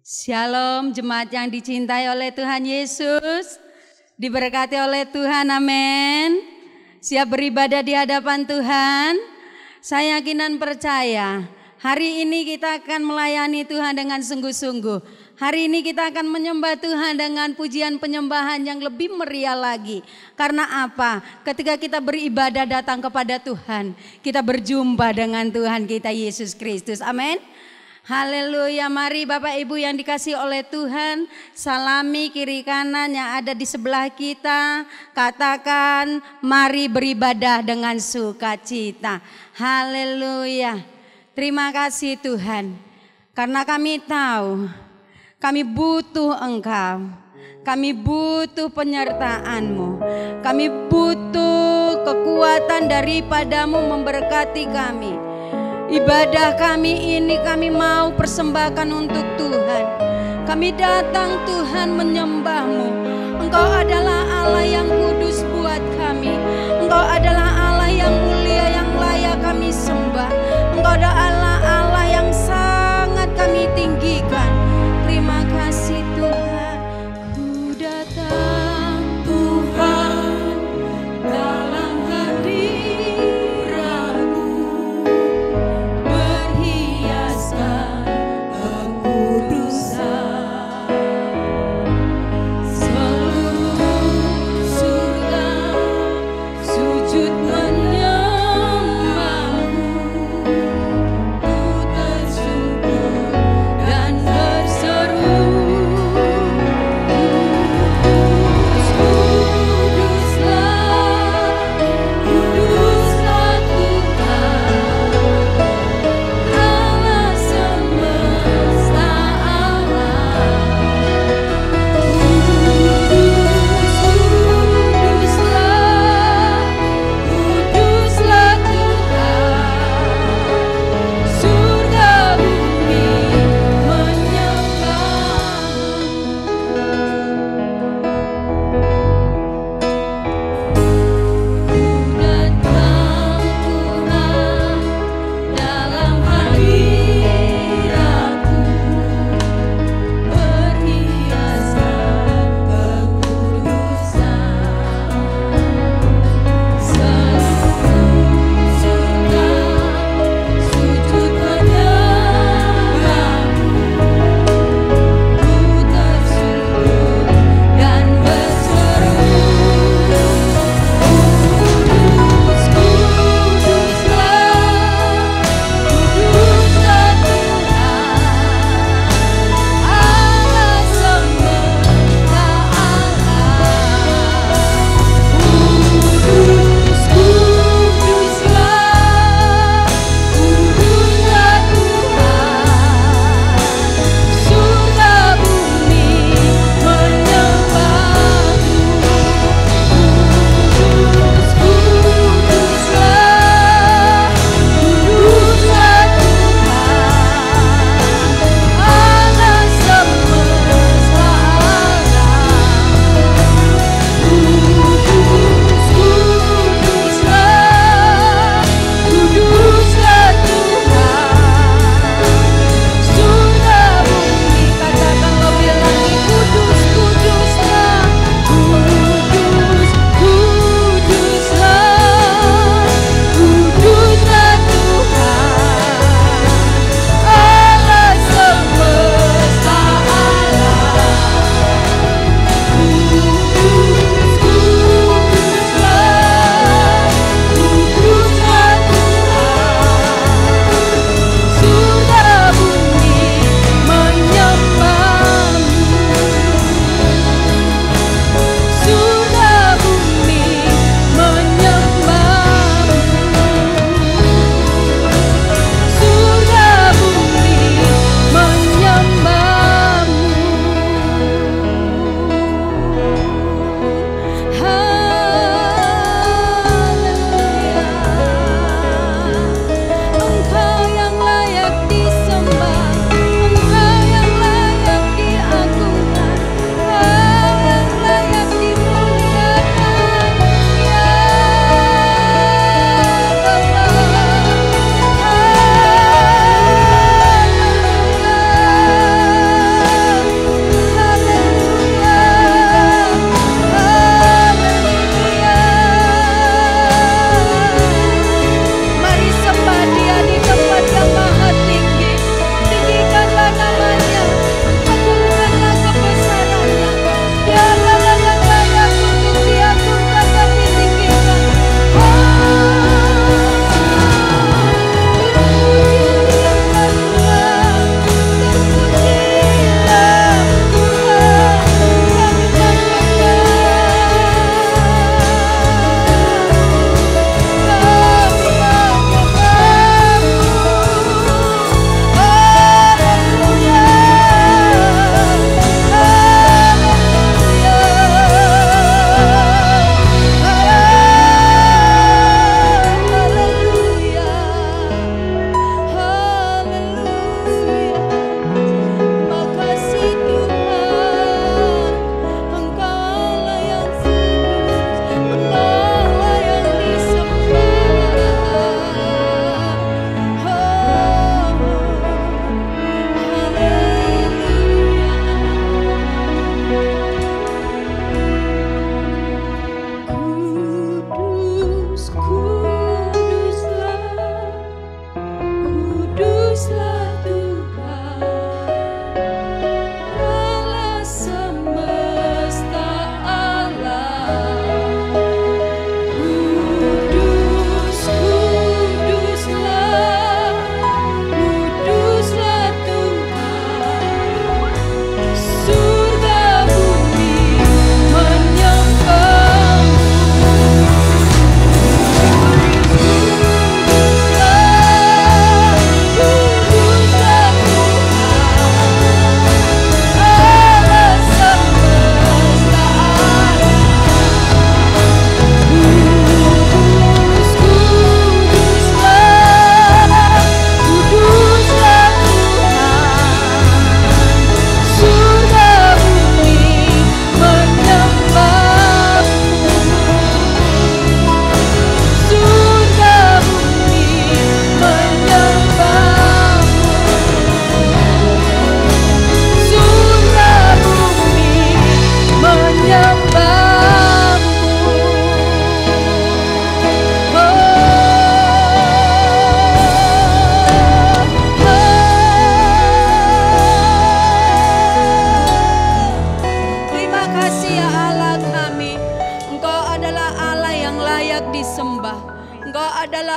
Shalom jemaat yang dicintai oleh Tuhan Yesus, diberkati oleh Tuhan, amin. Siap beribadah di hadapan Tuhan. Saya yakin dan percaya hari ini kita akan melayani Tuhan dengan sungguh-sungguh. Hari ini kita akan menyembah Tuhan dengan pujian penyembahan yang lebih meriah lagi. Karena apa? Ketika kita beribadah datang kepada Tuhan, kita berjumpa dengan Tuhan kita Yesus Kristus, amin. Haleluya, mari Bapak Ibu yang dikasih oleh Tuhan, salami kiri kanan yang ada di sebelah kita, katakan mari beribadah dengan sukacita. Haleluya, terima kasih Tuhan, karena kami tahu kami butuh Engkau, kami butuh penyertaan-Mu, kami butuh kekuatan daripadamu memberkati kami. Ibadah kami ini kami mau persembahkan untuk Tuhan. Kami datang Tuhan menyembah-Mu. Engkau adalah Allah yang kudus buat kami. Engkau adalah Allah yang mulia yang layak kami sembah. Engkau adalah Allah yang sangat kami tinggikan. Terima kasih Tuhan. Ku datang Tuhan dalam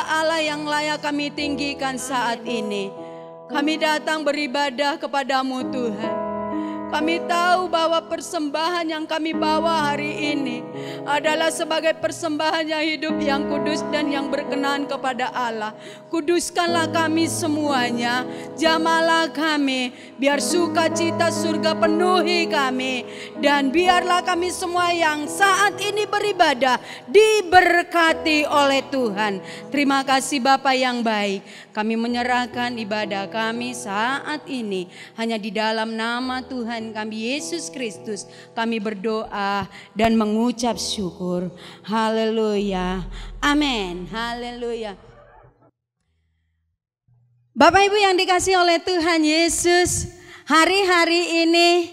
Dialah Allah yang layak kami tinggikan saat ini. Kami datang beribadah kepadamu Tuhan. Kami tahu bahwa persembahan yang kami bawa hari ini adalah sebagai persembahan yang hidup, yang kudus dan yang berkenan kepada Allah. Kuduskanlah kami semuanya, jamalah kami, biar sukacita surga penuhi kami. Dan biarlah kami semua yang saat ini beribadah diberkati oleh Tuhan. Terima kasih Bapa yang baik. Kami menyerahkan ibadah kami saat ini hanya di dalam nama Tuhan kami Yesus Kristus kami berdoa dan mengucap syukur. Haleluya. Amin. Haleluya. Bapak Ibu yang dikasihi oleh Tuhan Yesus, hari-hari ini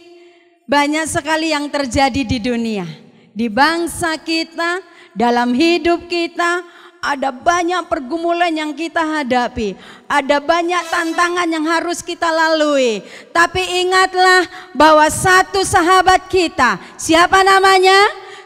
banyak sekali yang terjadi di dunia. Di bangsa kita, dalam hidup kita, ada banyak pergumulan yang kita hadapi. Ada banyak tantangan yang harus kita lalui. Tapi ingatlah bahwa satu sahabat kita, siapa namanya?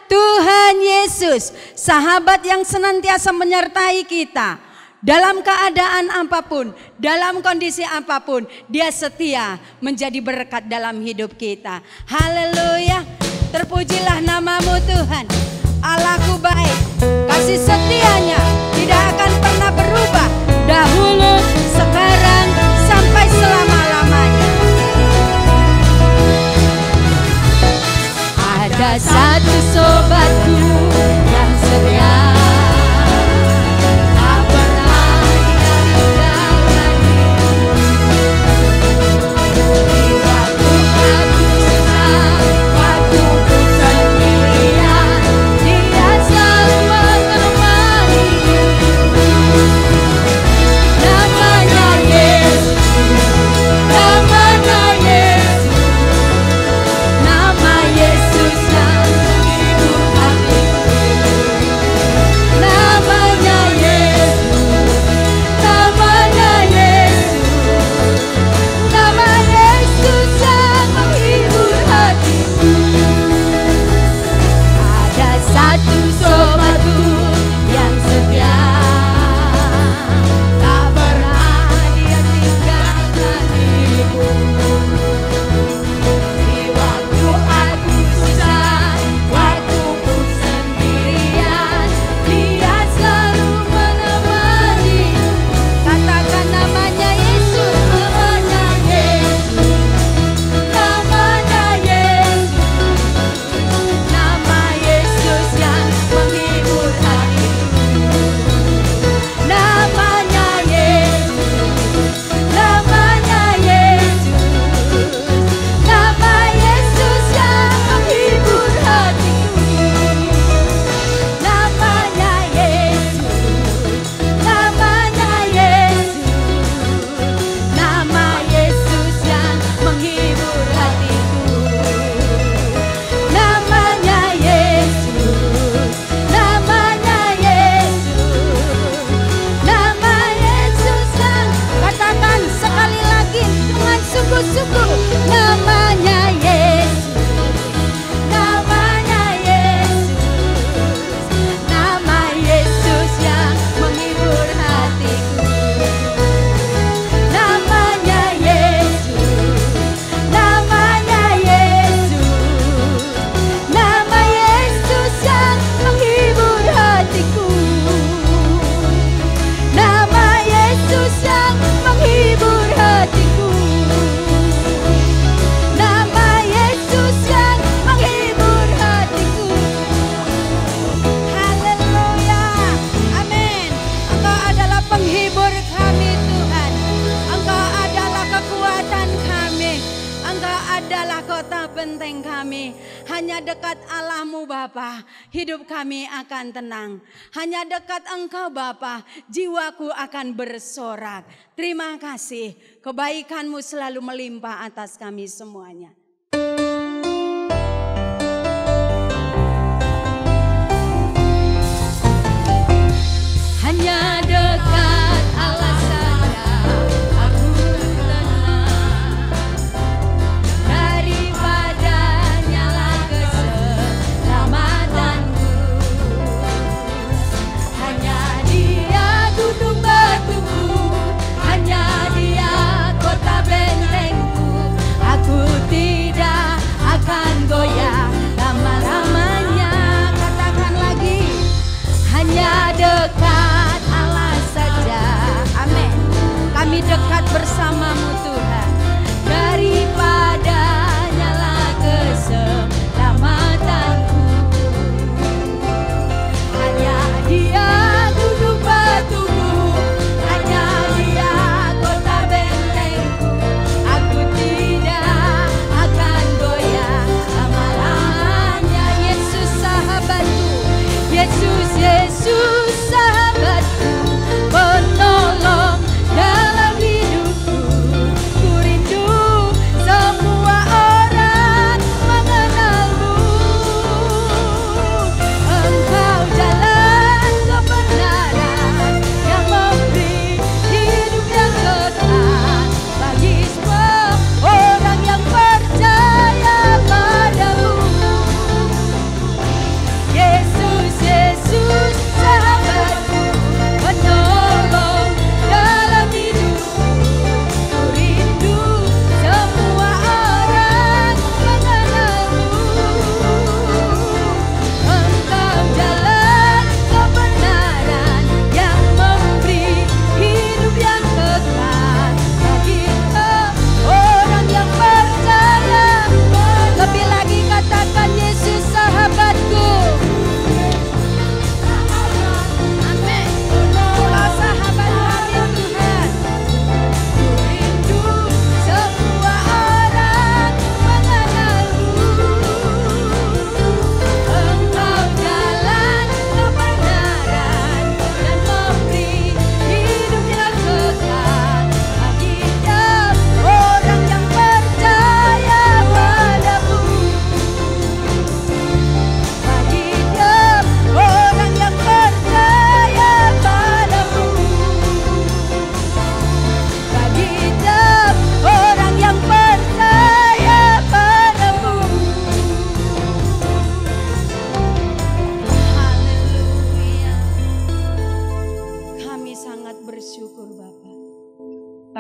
Tuhan Yesus. Sahabat yang senantiasa menyertai kita. Dalam keadaan apapun, dalam kondisi apapun, Dia setia menjadi berkat dalam hidup kita. Haleluya. Terpujilah namamu Tuhan. Allahku baik, kasih setianya tidak akan pernah berubah, dahulu, sekarang, sampai selama-lamanya. Ada satu sobatku yang setia, tak pernah ditinggalkan di waktu aku susah, waktu ku sendirian. Hanya dekat Allah-Mu Bapa, hidup kami akan tenang. Hanya dekat Engkau Bapa, jiwaku akan bersorak. Terima kasih, kebaikan-Mu selalu melimpah atas kami semuanya. Hanya dekat Allah saja aku tenang, daripadanya lah keselamatanku. Hanya Dia ku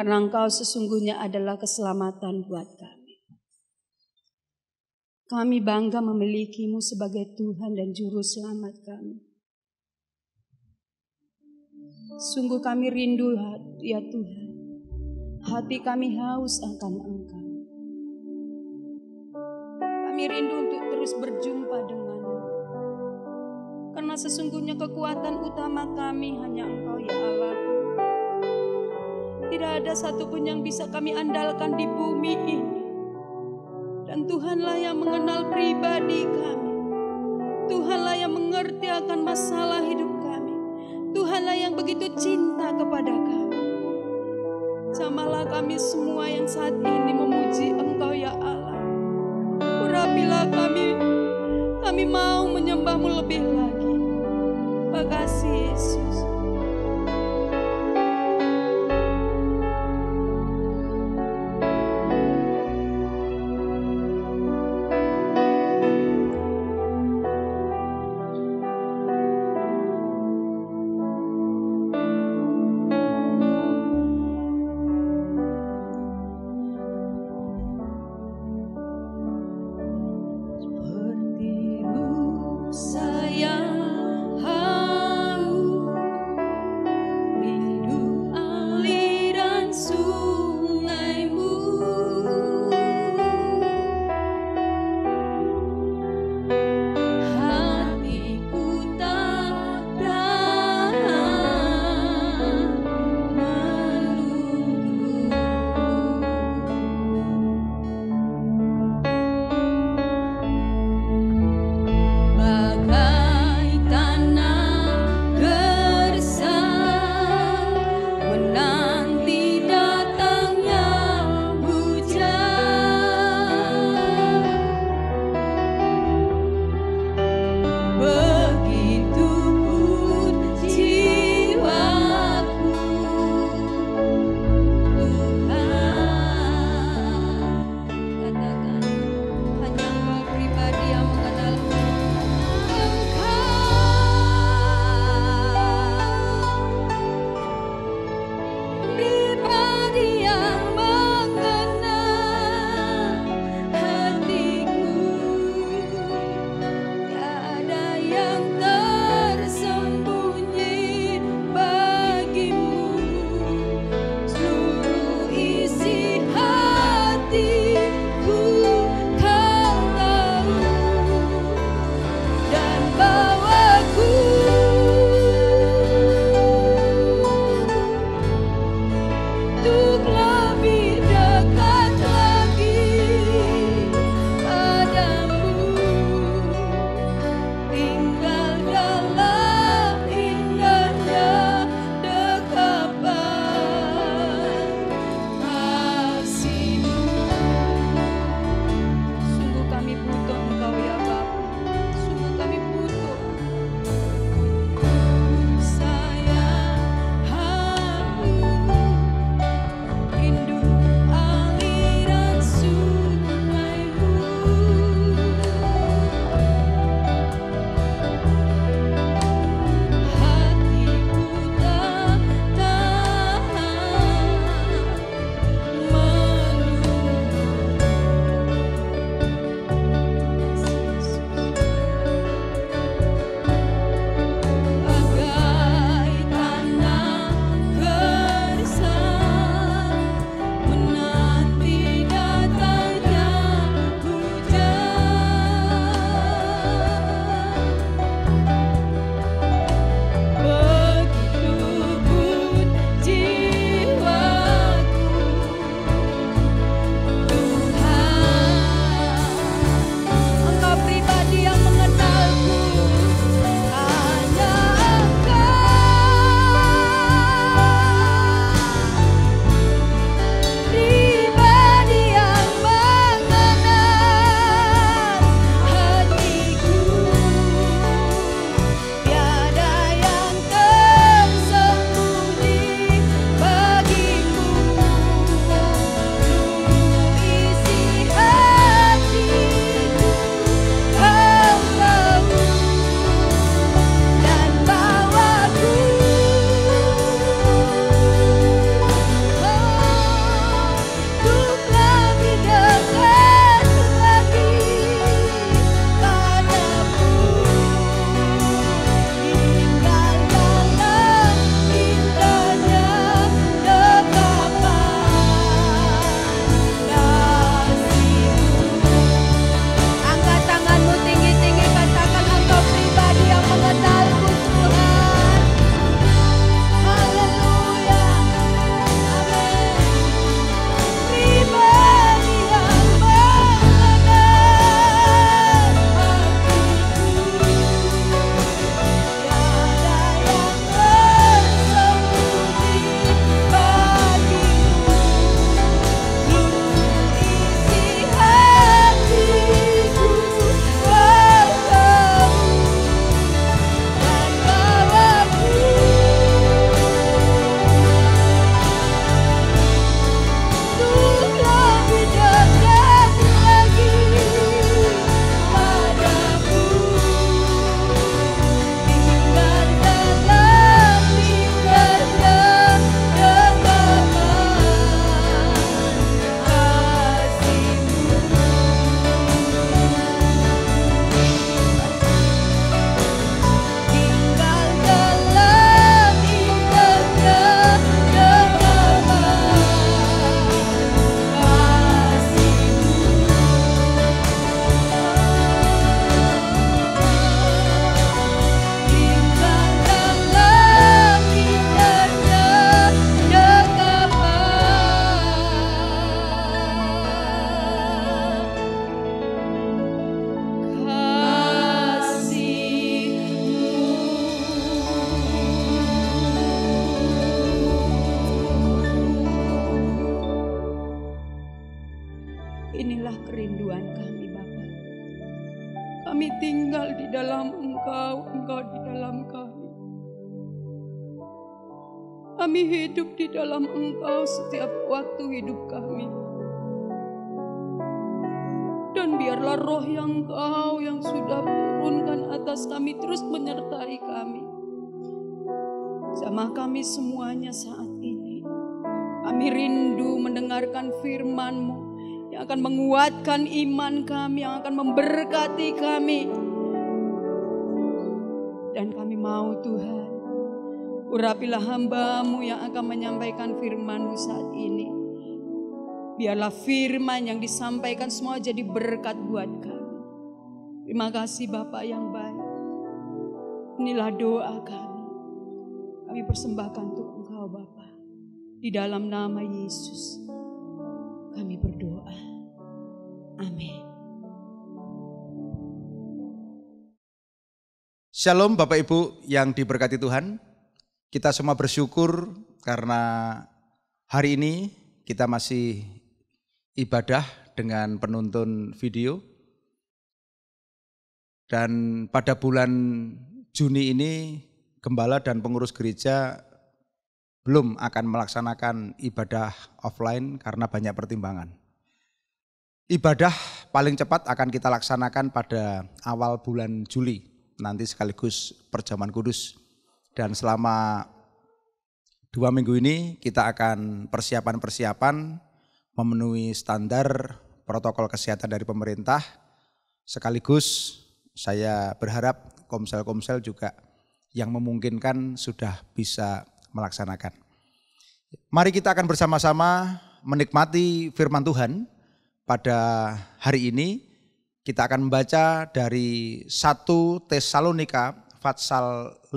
karena Engkau sesungguhnya adalah keselamatan buat kami. Kami bangga memiliki-Mu sebagai Tuhan dan Juru Selamat kami. Sungguh kami rindu ya Tuhan, hati kami haus akan Engkau. Kami rindu untuk terus berjumpa dengan-Mu, karena sesungguhnya kekuatan utama kami hanya Engkau ya Allah. Tidak ada satupun yang bisa kami andalkan di bumi ini. Dan Tuhanlah yang mengenal pribadi kami. Tuhanlah yang mengerti akan masalah hidup kami. Tuhanlah yang begitu cinta kepada kami. Jamahlah kami semua yang saat ini memuji Engkau ya Allah. Urapilah kami mau menyembah-Mu lebih lagi. Makasih Yesus. kerinduan kami Bapa. Kami tinggal di dalam Engkau, Engkau di dalam kami. Kami hidup di dalam Engkau setiap waktu hidup kami. Dan biarlah roh yang Engkau yang sudah turunkan atas kami terus menyertai kami. Sama kami semuanya saat ini. Kami rindu mendengarkan firman-Mu yang akan menguatkan iman kami, yang akan memberkati kami. Dan kami mau Tuhan, urapilah hamba-Mu yang akan menyampaikan firman-Mu saat ini. Biarlah firman yang disampaikan semua jadi berkat buat kami. Terima kasih Bapa yang baik. Inilah doa kami. Kami persembahkan untuk Engkau Bapa. Di dalam nama Yesus kami berdoa. Amin. Shalom Bapak Ibu yang diberkati Tuhan. Kita semua bersyukur karena hari ini kita masih ibadah dengan penuntun video. Dan pada bulan Juni ini Gembala dan pengurus gereja belum akan melaksanakan ibadah offline karena banyak pertimbangan. Ibadah paling cepat akan kita laksanakan pada awal bulan Juli, nanti sekaligus perjamuan kudus. Dan selama 2 minggu ini kita akan persiapan-persiapan memenuhi standar protokol kesehatan dari pemerintah. Sekaligus saya berharap komsel-komsel juga yang memungkinkan sudah bisa melaksanakan. Mari kita akan bersama-sama menikmati firman Tuhan. Pada hari ini kita akan membaca dari 1 Tesalonika pasal 5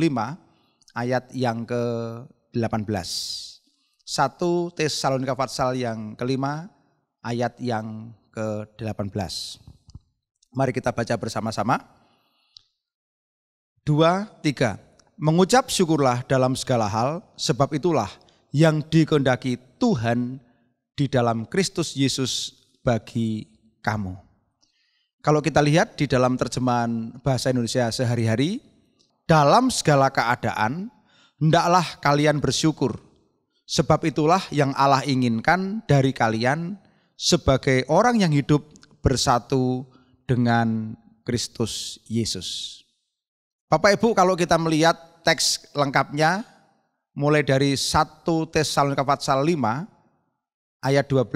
ayat yang ke-18. 1 Tesalonika pasal yang ke-5 ayat yang ke-18. Mari kita baca bersama-sama. 2, 3. Mengucap syukurlah dalam segala hal, sebab itulah yang dikehendaki Tuhan di dalam Kristus Yesus bagi kamu. Kalau kita lihat di dalam terjemahan bahasa Indonesia sehari-hari, dalam segala keadaan, hendaklah kalian bersyukur, sebab itulah yang Allah inginkan dari kalian sebagai orang yang hidup bersatu dengan Kristus Yesus. Bapak Ibu, kalau kita melihat teks lengkapnya mulai dari 1 Tesalonika pasal 5 ayat 12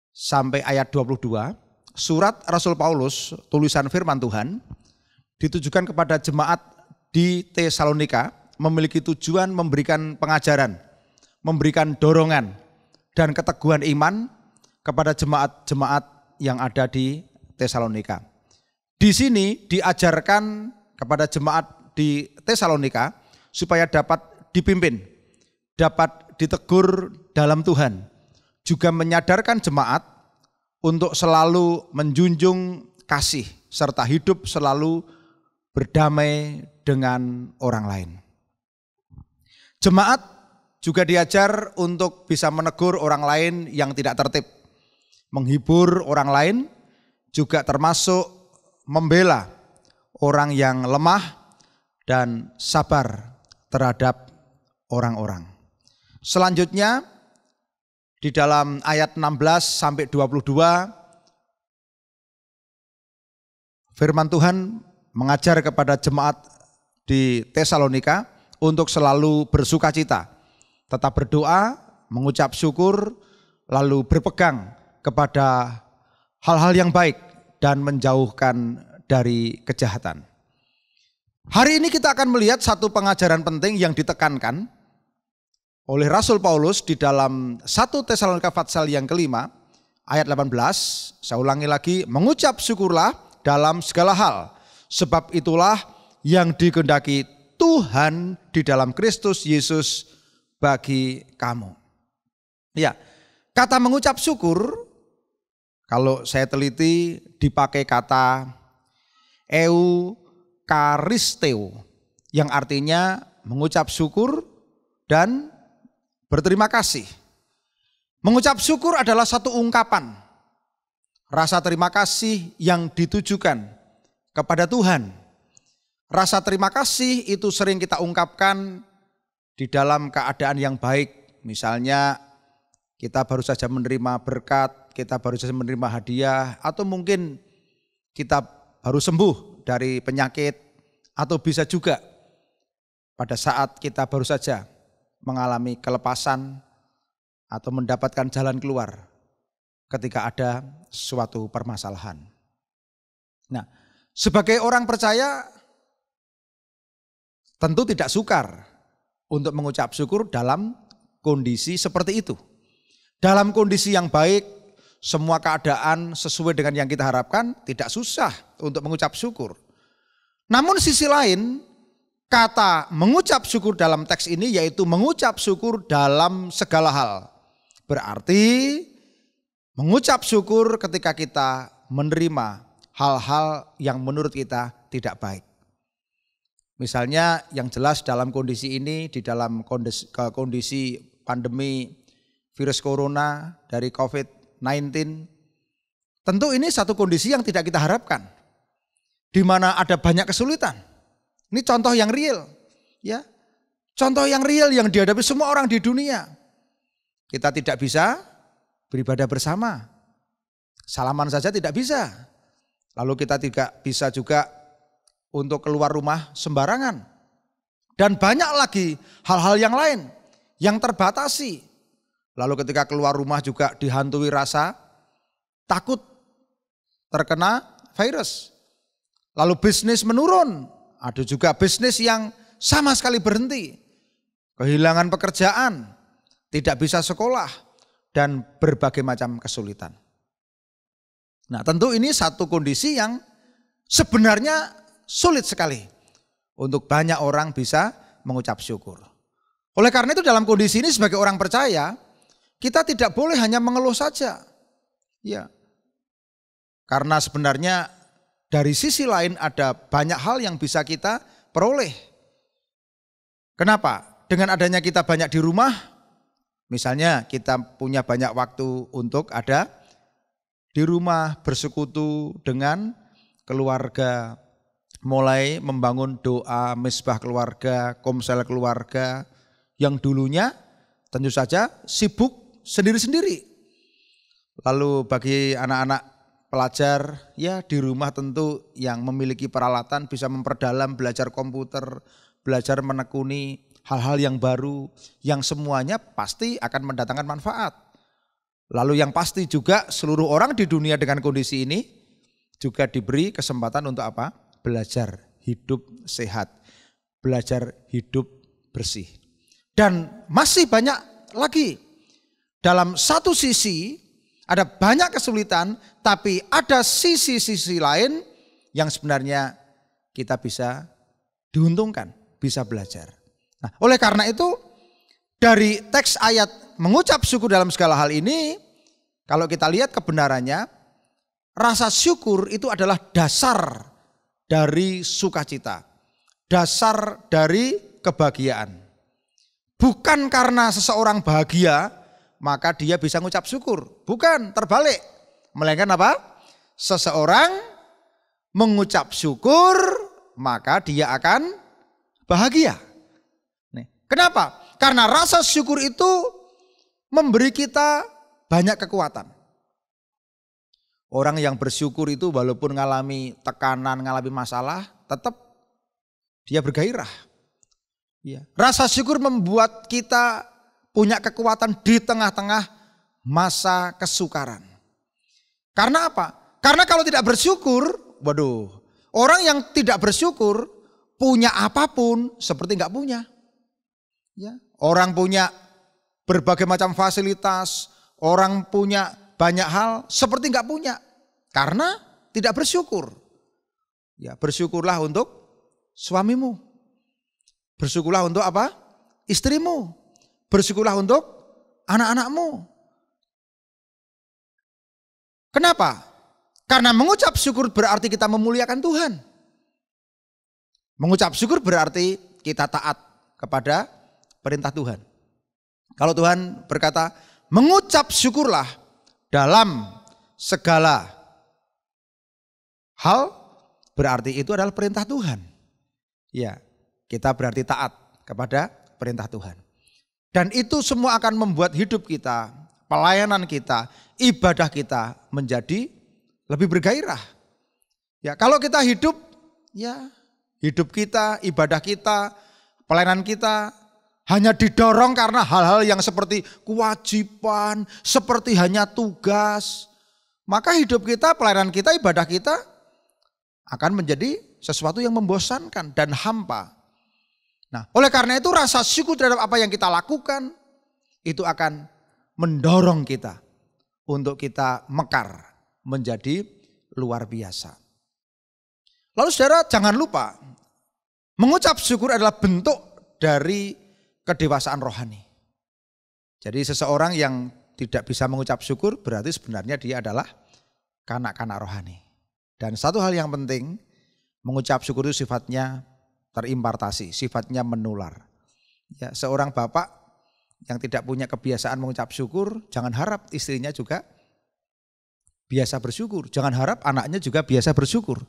sampai ayat 22, surat Rasul Paulus, tulisan firman Tuhan, ditujukan kepada jemaat di Tesalonika, memiliki tujuan memberikan pengajaran, memberikan dorongan dan keteguhan iman kepada jemaat-jemaat yang ada di Tesalonika. Di sini diajarkan kepada jemaat di Tesalonika supaya dapat dipimpin, dapat ditegur dalam Tuhan. Juga menyadarkan jemaat untuk selalu menjunjung kasih serta hidup selalu berdamai dengan orang lain. Jemaat juga diajar untuk bisa menegur orang lain yang tidak tertib, menghibur orang lain, juga termasuk membela orang yang lemah dan sabar terhadap orang-orang. Selanjutnya di dalam ayat 16 sampai 22 firman Tuhan mengajar kepada jemaat di Tesalonika untuk selalu bersukacita, tetap berdoa, mengucap syukur, lalu berpegang kepada hal-hal yang baik dan menjauhkan dari kejahatan. Hari ini kita akan melihat satu pengajaran penting yang ditekankan oleh Rasul Paulus di dalam 1 Tesalonika pasal yang ke-5 ayat 18. Saya ulangi lagi, mengucap syukurlah dalam segala hal, sebab itulah yang dikehendaki Tuhan di dalam Kristus Yesus bagi kamu. Ya, kata mengucap syukur, kalau saya teliti dipakai kata eukaristeo yang artinya mengucap syukur dan berterima kasih. Mengucap syukur adalah satu ungkapan Rasa terima kasih yang ditujukan kepada Tuhan. Rasa terima kasih itu sering kita ungkapkan di dalam keadaan yang baik. Misalnya kita baru saja menerima berkat, kita baru saja menerima hadiah, atau mungkin kita baru sembuh dari penyakit, atau bisa juga pada saat kita baru saja mengalami kelepasan atau mendapatkan jalan keluar ketika ada suatu permasalahan. Nah, sebagai orang percaya tentu tidak sukar untuk mengucap syukur dalam kondisi seperti itu. Dalam kondisi yang baik, semua keadaan sesuai dengan yang kita harapkan, tidak susah untuk mengucap syukur. Namun sisi lain, kata mengucap syukur dalam teks ini yaitu mengucap syukur dalam segala hal. Berarti mengucap syukur ketika kita menerima hal-hal yang menurut kita tidak baik. Misalnya yang jelas dalam kondisi ini, di dalam kondisi pandemi virus corona dari COVID-19, tentu ini satu kondisi yang tidak kita harapkan. Di mana ada banyak kesulitan. Ini contoh yang real. Ya, contoh yang real yang dihadapi semua orang di dunia. Kita tidak bisa beribadah bersama. Salaman saja tidak bisa. Lalu kita tidak bisa juga untuk keluar rumah sembarangan. Dan banyak lagi hal-hal yang lain yang terbatasi. Lalu ketika keluar rumah juga dihantui rasa takut terkena virus. Lalu bisnis menurun. Ada juga bisnis yang sama sekali berhenti. Kehilangan pekerjaan, tidak bisa sekolah, dan berbagai macam kesulitan. Nah, tentu ini satu kondisi yang sebenarnya sulit sekali untuk banyak orang bisa mengucap syukur. Oleh karena itu dalam kondisi ini sebagai orang percaya, kita tidak boleh hanya mengeluh saja. Ya. Karena sebenarnya dari sisi lain ada banyak hal yang bisa kita peroleh. Kenapa? Dengan adanya kita banyak di rumah, misalnya kita punya banyak waktu untuk ada di rumah, bersekutu dengan keluarga, mulai membangun doa, misbah keluarga, komsel keluarga, yang dulunya tentu saja sibuk sendiri-sendiri. Lalu bagi anak-anak pelajar, ya di rumah tentu yang memiliki peralatan bisa memperdalam, belajar komputer, belajar menekuni hal-hal yang baru, yang semuanya pasti akan mendatangkan manfaat. Lalu yang pasti juga seluruh orang di dunia dengan kondisi ini juga diberi kesempatan untuk apa? Belajar hidup sehat, belajar hidup bersih. Dan masih banyak lagi. Dalam satu sisi ada banyak kesulitan, tapi ada sisi-sisi lain yang sebenarnya kita bisa diuntungkan, bisa belajar. Nah, oleh karena itu dari teks ayat mengucap syukur dalam segala hal ini, kalau kita lihat kebenarannya, rasa syukur itu adalah dasar dari sukacita, dasar dari kebahagiaan. Bukan karena seseorang bahagia, maka dia bisa mengucap syukur. Bukan, terbalik. Melainkan apa? Seseorang mengucap syukur, maka dia akan bahagia. Kenapa? Karena rasa syukur itu memberi kita banyak kekuatan. Orang yang bersyukur itu walaupun mengalami tekanan, mengalami masalah, tetap dia bergairah. Ya. Rasa syukur membuat kita punya kekuatan di tengah-tengah masa kesukaran. Karena apa? Karena kalau tidak bersyukur, waduh, orang yang tidak bersyukur punya apapun seperti nggak punya. Ya, orang punya berbagai macam fasilitas, orang punya banyak hal seperti nggak punya karena tidak bersyukur. Ya, bersyukurlah untuk suamimu, bersyukurlah untuk apa? Istrimu, bersyukurlah untuk anak-anakmu. Kenapa? Karena mengucap syukur berarti kita memuliakan Tuhan. Mengucap syukur berarti kita taat kepada perintah Tuhan. Kalau Tuhan berkata, mengucap syukurlah dalam segala hal, berarti itu adalah perintah Tuhan. Ya, kita berarti taat kepada perintah Tuhan. Dan itu semua akan membuat hidup kita, pelayanan kita, ibadah kita menjadi lebih bergairah. Ya, kalau kita hidup, ya hidup kita, ibadah kita, pelayanan kita hanya didorong karena hal-hal yang seperti kewajiban, seperti hanya tugas, maka hidup kita, pelayanan kita, ibadah kita akan menjadi sesuatu yang membosankan dan hampa. Nah, oleh karena itu rasa syukur terhadap apa yang kita lakukan itu akan mendorong kita untuk kita mekar menjadi luar biasa. Lalu saudara, jangan lupa mengucap syukur adalah bentuk dari kedewasaan rohani. Jadi seseorang yang tidak bisa mengucap syukur berarti sebenarnya dia adalah kanak-kanak rohani. Dan satu hal yang penting, mengucap syukur itu sifatnya terimpartasi, sifatnya menular. Ya, seorang bapak yang tidak punya kebiasaan mengucap syukur, jangan harap istrinya juga biasa bersyukur. Jangan harap anaknya juga biasa bersyukur.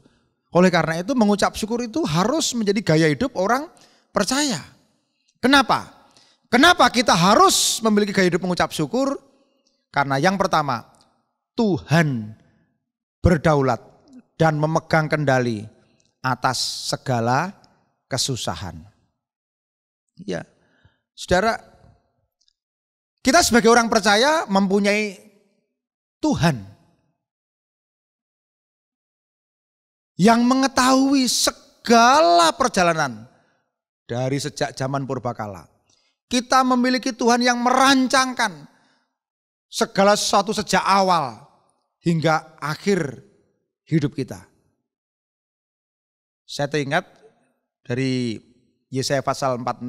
Oleh karena itu mengucap syukur itu harus menjadi gaya hidup orang percaya. Kenapa? Kenapa kita harus memiliki gaya hidup mengucap syukur? Karena yang pertama, Tuhan berdaulat dan memegang kendali atas segala kesusahan. Ya, saudara, kita sebagai orang percaya mempunyai Tuhan yang mengetahui segala perjalanan dari sejak zaman purbakala. Kita memiliki Tuhan yang merancangkan segala sesuatu sejak awal hingga akhir hidup kita. Saya teringat dari Yesaya pasal 46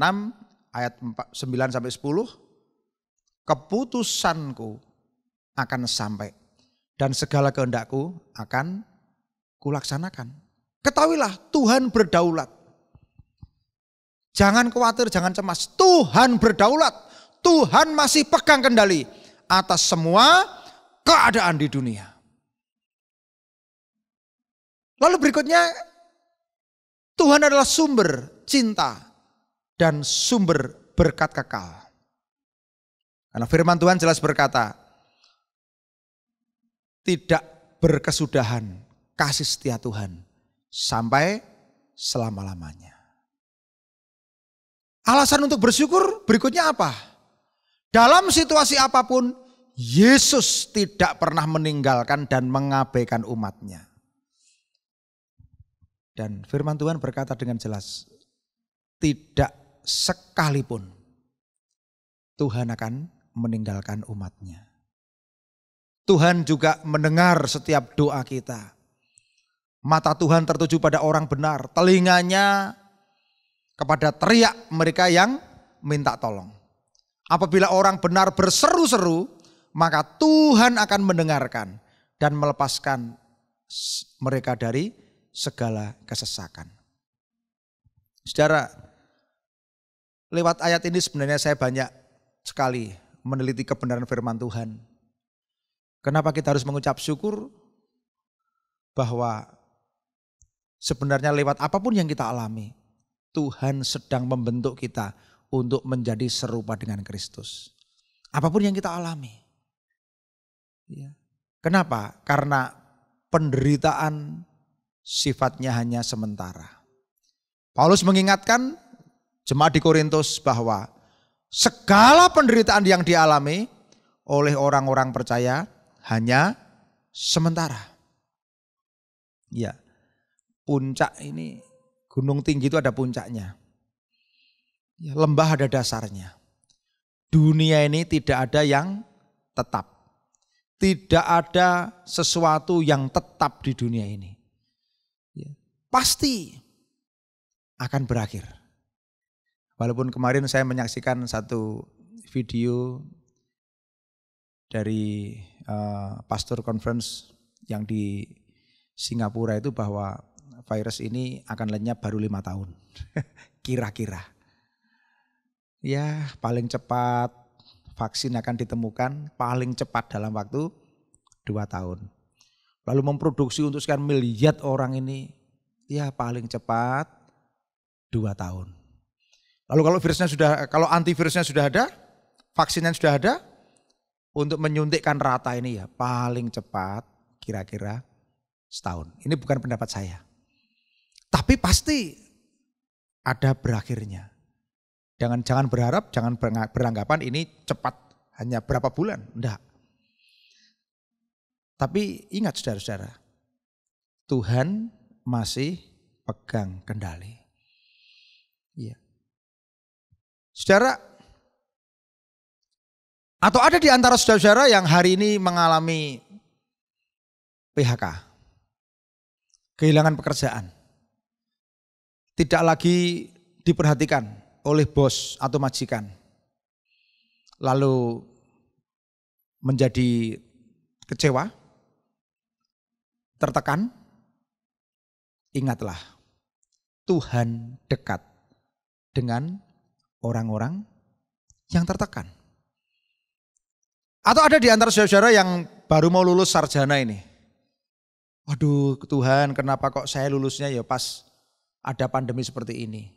ayat 9 sampai 10, keputusanku akan sampai dan segala kehendakku akan kulaksanakan. Ketahuilah Tuhan berdaulat. Jangan khawatir, jangan cemas. Tuhan berdaulat. Tuhan masih pegang kendali atas semua keadaan di dunia. Lalu berikutnya, Tuhan adalah sumber cinta dan sumber berkat kekal. Karena firman Tuhan jelas berkata, tidak berkesudahan kasih setia Tuhan sampai selama-lamanya. Alasan untuk bersyukur berikutnya apa? Dalam situasi apapun, Yesus tidak pernah meninggalkan dan mengabaikan umatnya. Dan firman Tuhan berkata dengan jelas, tidak sekalipun Tuhan akan meninggalkan umatnya. Tuhan juga mendengar setiap doa kita. Mata Tuhan tertuju pada orang benar, telinganya kepada teriak mereka yang minta tolong. Apabila orang benar berseru-seru, maka Tuhan akan mendengarkan dan melepaskan mereka dari segala kesesakan. Saudara, lewat ayat ini sebenarnya saya banyak sekali meneliti kebenaran firman Tuhan. Kenapa kita harus mengucap syukur? Bahwa sebenarnya lewat apapun yang kita alami, Tuhan sedang membentuk kita untuk menjadi serupa dengan Kristus. Apapun yang kita alami. Ya. Kenapa? Karena penderitaan sifatnya hanya sementara. Paulus mengingatkan jemaat di Korintus bahwa segala penderitaan yang dialami oleh orang-orang percaya hanya sementara. Ya, puncak ini, gunung tinggi itu ada puncaknya. Ya, lembah ada dasarnya. Dunia ini tidak ada yang tetap. Tidak ada sesuatu yang tetap di dunia ini. Ya, pasti akan berakhir. Walaupun kemarin saya menyaksikan satu video dari pastor conference yang di Singapura itu bahwa virus ini akan lenyap baru 5 tahun. Kira-kira. Ya, paling cepat vaksin akan ditemukan paling cepat dalam waktu 2 tahun. lalu memproduksi untuk sekian miliar orang ini, ya paling cepat 2 tahun. Lalu kalau antivirusnya sudah ada, vaksinnya sudah ada, untuk menyuntikkan rata ini ya paling cepat kira-kira setahun. Ini bukan pendapat saya. Tapi pasti ada berakhirnya. Jangan berharap, jangan beranggapan ini cepat hanya berapa bulan. Enggak. Tapi ingat saudara-saudara, Tuhan masih pegang kendali. Iya. Saudara, atau ada di antara saudara-saudara yang hari ini mengalami PHK, kehilangan pekerjaan, tidak lagi diperhatikan oleh bos atau majikan, lalu menjadi kecewa, tertekan. Ingatlah, Tuhan dekat dengan orang-orang yang tertekan. Atau ada di antara saudara-saudara yang baru mau lulus sarjana ini. Waduh Tuhan, kenapa kok saya lulusnya ya pas ada pandemi seperti ini.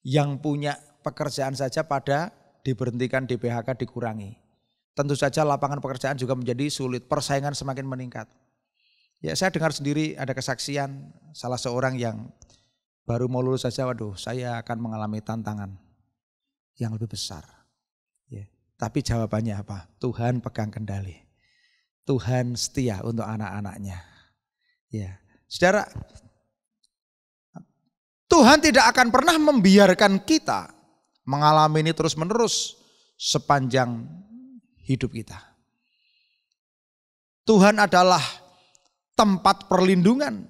Yang punya pekerjaan saja pada diberhentikan, di PHK dikurangi. Tentu saja lapangan pekerjaan juga menjadi sulit, persaingan semakin meningkat. Ya saya dengar sendiri ada kesaksian salah seorang yang baru mau lulus saja, waduh saya akan mengalami tantangan yang lebih besar. Ya, tapi jawabannya apa? Tuhan pegang kendali. Tuhan setia untuk anak-anaknya. Ya, saudara, Tuhan tidak akan pernah membiarkan kita mengalami ini terus-menerus sepanjang hidup kita. Tuhan adalah tempat perlindungan,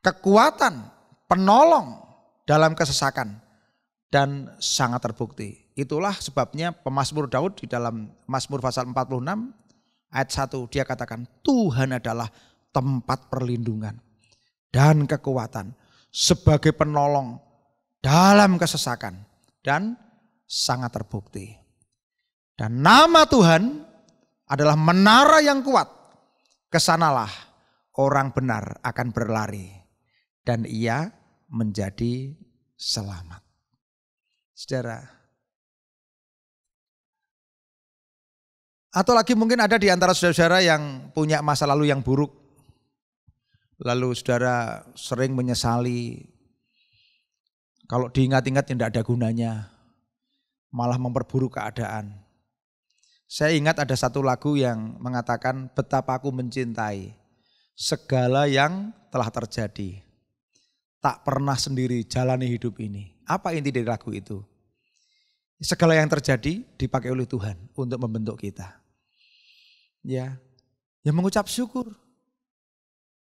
kekuatan, penolong dalam kesesakan dan sangat terbukti. Itulah sebabnya pemazmur Daud di dalam Mazmur pasal 46 ayat 1 dia katakan Tuhan adalah tempat perlindungan dan kekuatan sebagai penolong dalam kesesakan dan sangat terbukti. Dan nama Tuhan adalah menara yang kuat. Kesanalah orang benar akan berlari dan ia menjadi selamat. Saudara, atau lagi mungkin ada di antara saudara-saudara yang punya masa lalu yang buruk. Lalu saudara sering menyesali, kalau diingat-ingat tidak ada gunanya, malah memperburuk keadaan. Saya ingat ada satu lagu yang mengatakan betapa aku mencintai segala yang telah terjadi. Tak pernah sendiri jalani hidup ini. Apa inti dari lagu itu? Segala yang terjadi dipakai oleh Tuhan untuk membentuk kita. Ya mengucap syukur.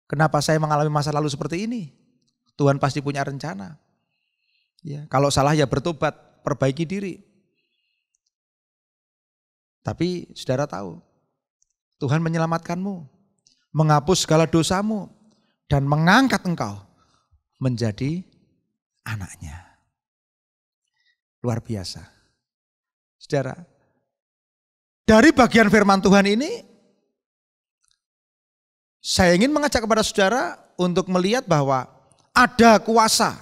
Kenapa saya mengalami masa lalu seperti ini? Tuhan pasti punya rencana. Ya, kalau salah ya bertobat, perbaiki diri. Tapi saudara tahu, Tuhan menyelamatkanmu, menghapus segala dosamu, dan mengangkat engkau menjadi anaknya. Luar biasa. Saudara, dari bagian firman Tuhan ini, saya ingin mengajak kepada saudara untuk melihat bahwa ada kuasa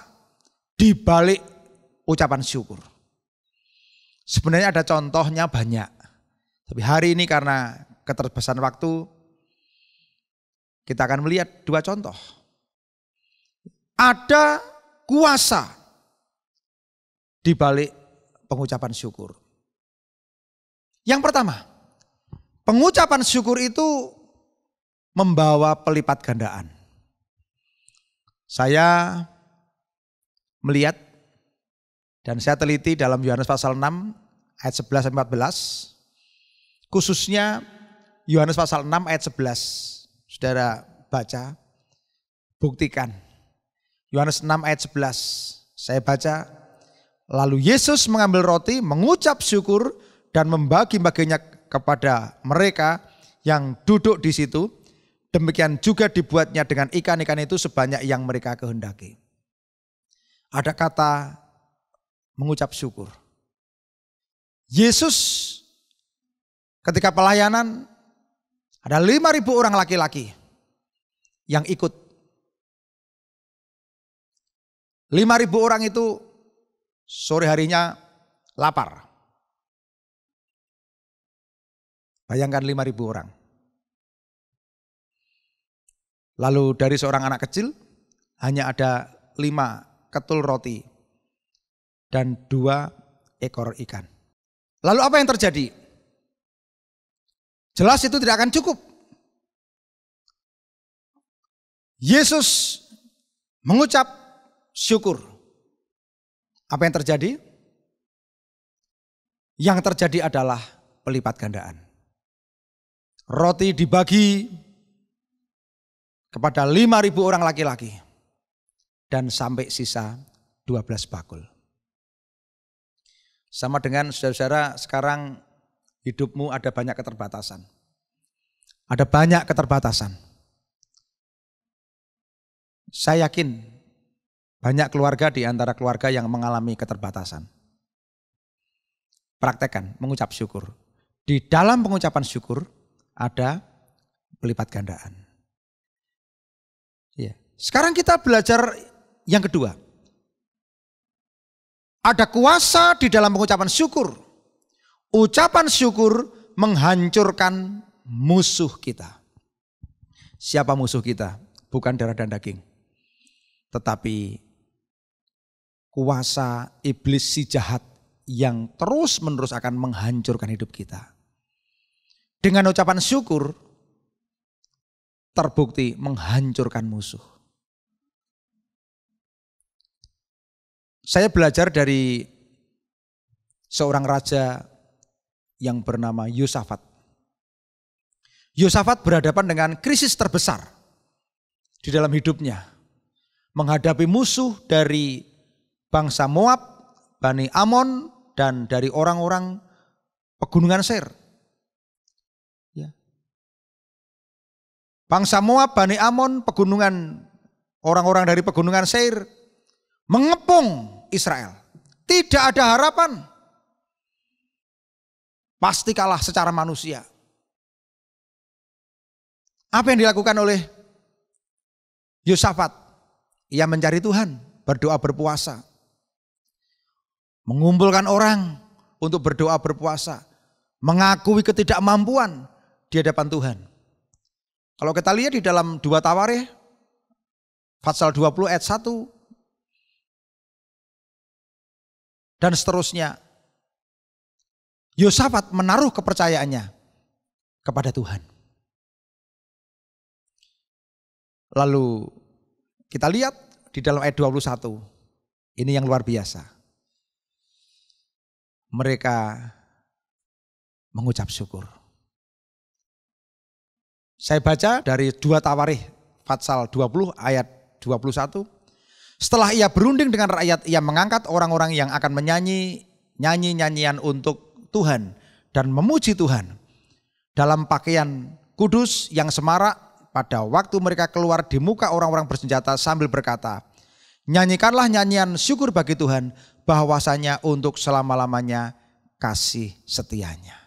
di balik ucapan syukur. Sebenarnya ada contohnya banyak. Tapi hari ini karena keterbatasan waktu, kita akan melihat 2 contoh. Ada kuasa di balik pengucapan syukur. Yang pertama, pengucapan syukur itu membawa pelipat gandaan. Saya melihat dan saya teliti dalam Yohanes pasal 6 ayat 11-14. Khususnya Yohanes pasal 6 ayat 11. Saudara baca, buktikan. Yohanes 6 ayat 11. Saya baca, lalu Yesus mengambil roti, mengucap syukur dan membagi-baginya kepada mereka yang duduk di situ. Demikian juga dibuatnya dengan ikan-ikan itu sebanyak yang mereka kehendaki. Ada kata mengucap syukur. Yesus ketika pelayanan ada 5.000 orang laki-laki. yang ikut. 5.000 orang itu sore harinya lapar. Bayangkan 5.000 orang. Lalu dari seorang anak kecil hanya ada 5 ketul roti dan 2 ekor ikan. Lalu apa yang terjadi? Jelas itu tidak akan cukup. Yesus mengucap syukur. Apa yang terjadi? Yang terjadi adalah pelipat gandaan. Roti dibagi kepada 5.000 orang laki-laki dan sampai sisa 12 bakul. Sama dengan saudara-saudara sekarang hidupmu ada banyak keterbatasan. Ada banyak keterbatasan. Saya yakin banyak keluarga di antara keluarga yang mengalami keterbatasan. Praktekkan mengucap syukur. Di dalam pengucapan syukur ada pelipat gandaan. Ya. Sekarang kita belajar yang kedua. Ada kuasa di dalam pengucapan syukur. Ucapan syukur menghancurkan musuh kita. Siapa musuh kita? Bukan darah dan daging. Tetapi kuasa iblis si jahat yang terus-menerus akan menghancurkan hidup kita. Dengan ucapan syukur terbukti menghancurkan musuh. Saya belajar dari seorang raja yang bernama Yosafat. Yosafat berhadapan dengan krisis terbesar di dalam hidupnya. Menghadapi musuh dari bangsa Moab, Bani Amon, dan dari orang-orang pegunungan Seir. Ya. Bangsa Moab, Bani Amon, pegunungan, orang-orang dari pegunungan Seir mengepung Israel. Tidak ada harapan. Pasti kalah secara manusia. Apa yang dilakukan oleh Yosafat? Ia mencari Tuhan, berdoa berpuasa. Mengumpulkan orang untuk berdoa berpuasa. Mengakui ketidakmampuan di hadapan Tuhan. Kalau kita lihat di dalam 2 Tawarikh, pasal 20 ayat 1, dan seterusnya. Yosafat menaruh kepercayaannya kepada Tuhan. Lalu kita lihat di dalam ayat 21. Ini yang luar biasa. Mereka mengucap syukur. Saya baca dari 2 Tawarikh pasal 20 ayat 21. Setelah ia berunding dengan rakyat, ia mengangkat orang-orang yang akan menyanyi nyanyian untuk Tuhan dan memuji Tuhan dalam pakaian kudus yang semarak pada waktu mereka keluar di muka orang-orang bersenjata sambil berkata, nyanyikanlah nyanyian syukur bagi Tuhan bahwasanya untuk selama-lamanya kasih setianya.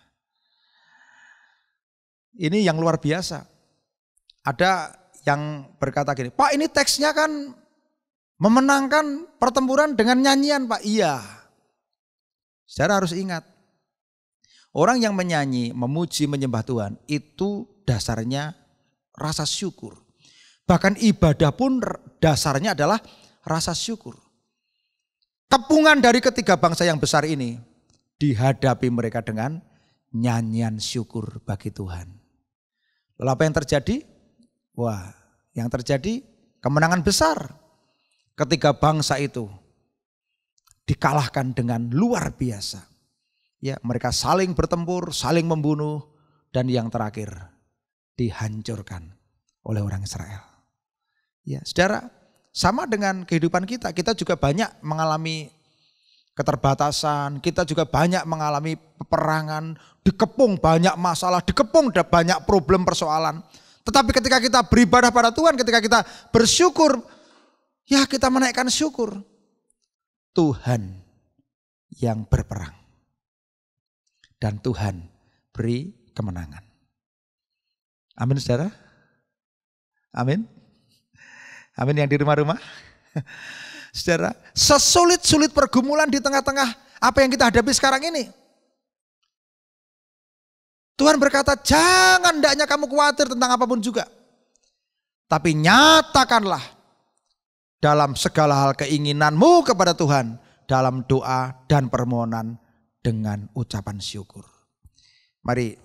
Ini yang luar biasa. Ada yang berkata gini, Pak ini teksnya kan memenangkan pertempuran dengan nyanyian Pak. Iya. Saudara harus ingat. Orang yang menyanyi, memuji, menyembah Tuhan itu dasarnya rasa syukur. Bahkan ibadah pun dasarnya adalah rasa syukur. Kepungan dari ketiga bangsa yang besar ini dihadapi mereka dengan nyanyian syukur bagi Tuhan. Lalu apa yang terjadi? Wah, yang terjadi kemenangan besar. Ketiga bangsa itu dikalahkan dengan luar biasa. Ya, mereka saling bertempur, saling membunuh, dan yang terakhir dihancurkan oleh orang Israel. Ya, saudara, sama dengan kehidupan kita juga banyak mengalami keterbatasan, kita juga banyak mengalami peperangan, dikepung banyak masalah, dikepung banyak problem persoalan. Tetapi ketika kita beribadah pada Tuhan, ketika kita bersyukur, ya kita menaikkan syukur. Tuhan yang berperang. Dan Tuhan beri kemenangan. Amin saudara. Amin. Amin yang di rumah-rumah. Saudara, sesulit-sulit pergumulan di tengah-tengah apa yang kita hadapi sekarang ini, Tuhan berkata, jangan hendaknya kamu khawatir tentang apapun juga. Tapi nyatakanlah dalam segala hal keinginanmu kepada Tuhan dalam doa dan permohonan dengan ucapan syukur. Mari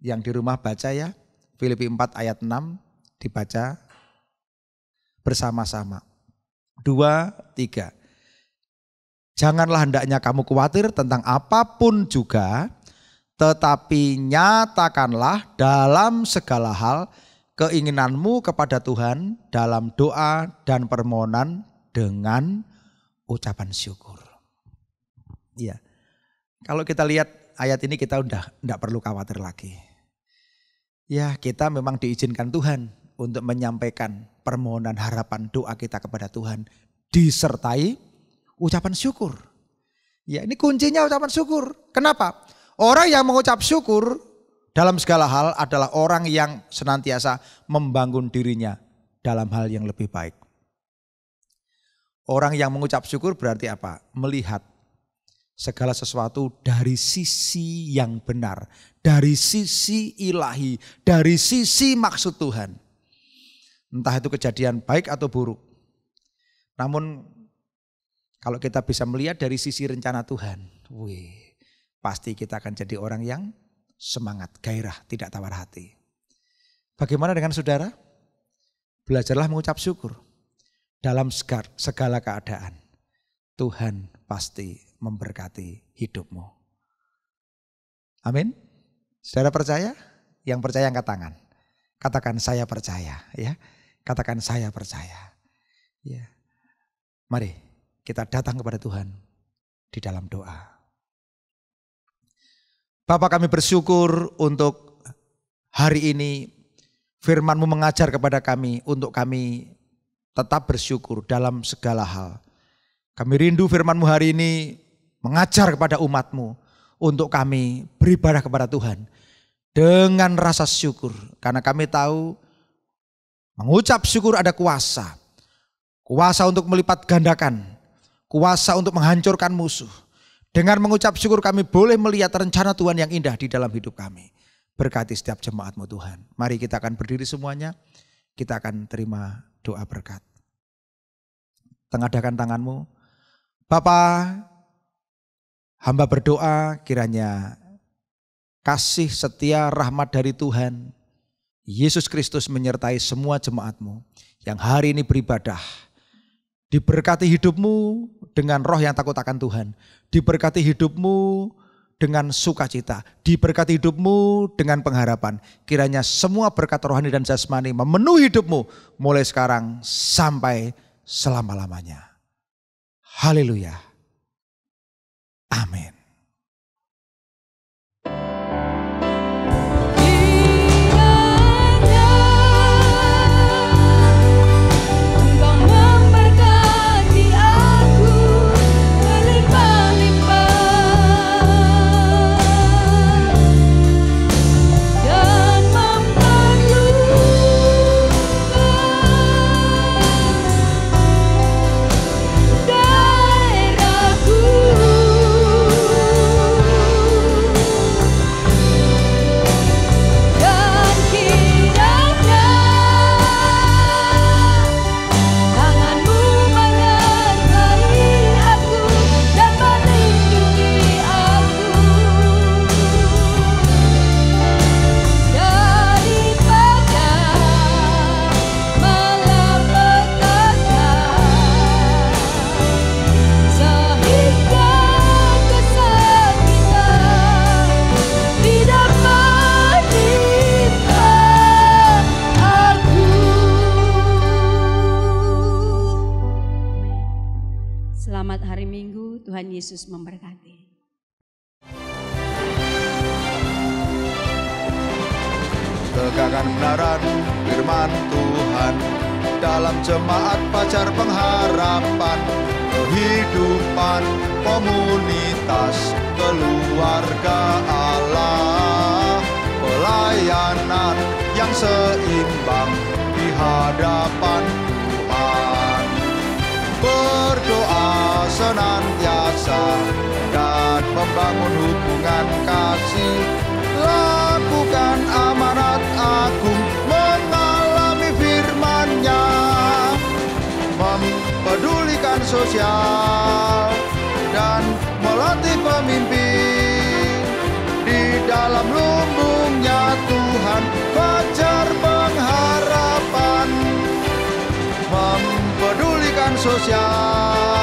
yang di rumah baca ya, Filipi 4 ayat 6 dibaca bersama-sama. 2, 3. Janganlah hendaknya kamu khawatir tentang apapun juga, tetapi nyatakanlah dalam segala hal keinginanmu kepada Tuhan dalam doa dan permohonan dengan ucapan syukur. Iya. Kalau kita lihat ayat ini kita udah enggak perlu khawatir lagi. Ya, kita memang diizinkan Tuhan untuk menyampaikan permohonan harapan doa kita kepada Tuhan disertai ucapan syukur. Ya, ini kuncinya ucapan syukur. Kenapa? Orang yang mengucap syukur dalam segala hal adalah orang yang senantiasa membangun dirinya dalam hal yang lebih baik. Orang yang mengucap syukur berarti apa? Melihat segala sesuatu dari sisi yang benar, dari sisi ilahi, dari sisi maksud Tuhan. Entah itu kejadian baik atau buruk. Namun kalau kita bisa melihat dari sisi rencana Tuhan, pasti kita akan jadi orang yang semangat, gairah, tidak tawar hati. Bagaimana dengan saudara? Belajarlah mengucap syukur dalam segala keadaan. Tuhan pasti memberkati hidupmu. Amin. Saudara percaya? Yang percaya angkat tangan. Katakan saya percaya, ya. Katakan saya percaya. Ya. Mari kita datang kepada Tuhan di dalam doa. Bapa, kami bersyukur untuk hari ini firman-Mu mengajar kepada kami untuk kami tetap bersyukur dalam segala hal. Kami rindu firman-Mu hari ini mengajar kepada umat-Mu untuk kami beribadah kepada Tuhan dengan rasa syukur. Karena kami tahu mengucap syukur ada kuasa. Kuasa untuk melipat gandakan, kuasa untuk menghancurkan musuh. Dengan mengucap syukur kami boleh melihat rencana Tuhan yang indah di dalam hidup kami. Berkati setiap jemaat-Mu Tuhan. Mari kita akan berdiri semuanya. Kita akan terima doa berkat. Tengadahkan tanganmu. Bapa, hamba berdoa kiranya kasih setia rahmat dari Tuhan Yesus Kristus menyertai semua jemaat-Mu yang hari ini beribadah. Diberkati hidupmu dengan roh yang takut akan Tuhan. Diberkati hidupmu dengan sukacita. Diberkati hidupmu dengan pengharapan. Kiranya semua berkat rohani dan jasmani memenuhi hidupmu mulai sekarang sampai selama-lamanya. Haleluya. Amin. Tuhan Yesus memberkati. Tegakkan kebenaran firman Tuhan dalam jemaat Fajar Pengharapan, kehidupan komunitas keluarga Allah, pelayanan yang seimbang di hadapan Tuhan. sosial dan melatih pemimpin. Di dalam lumbungnya Tuhan fajar pengharapan, mempedulikan sosial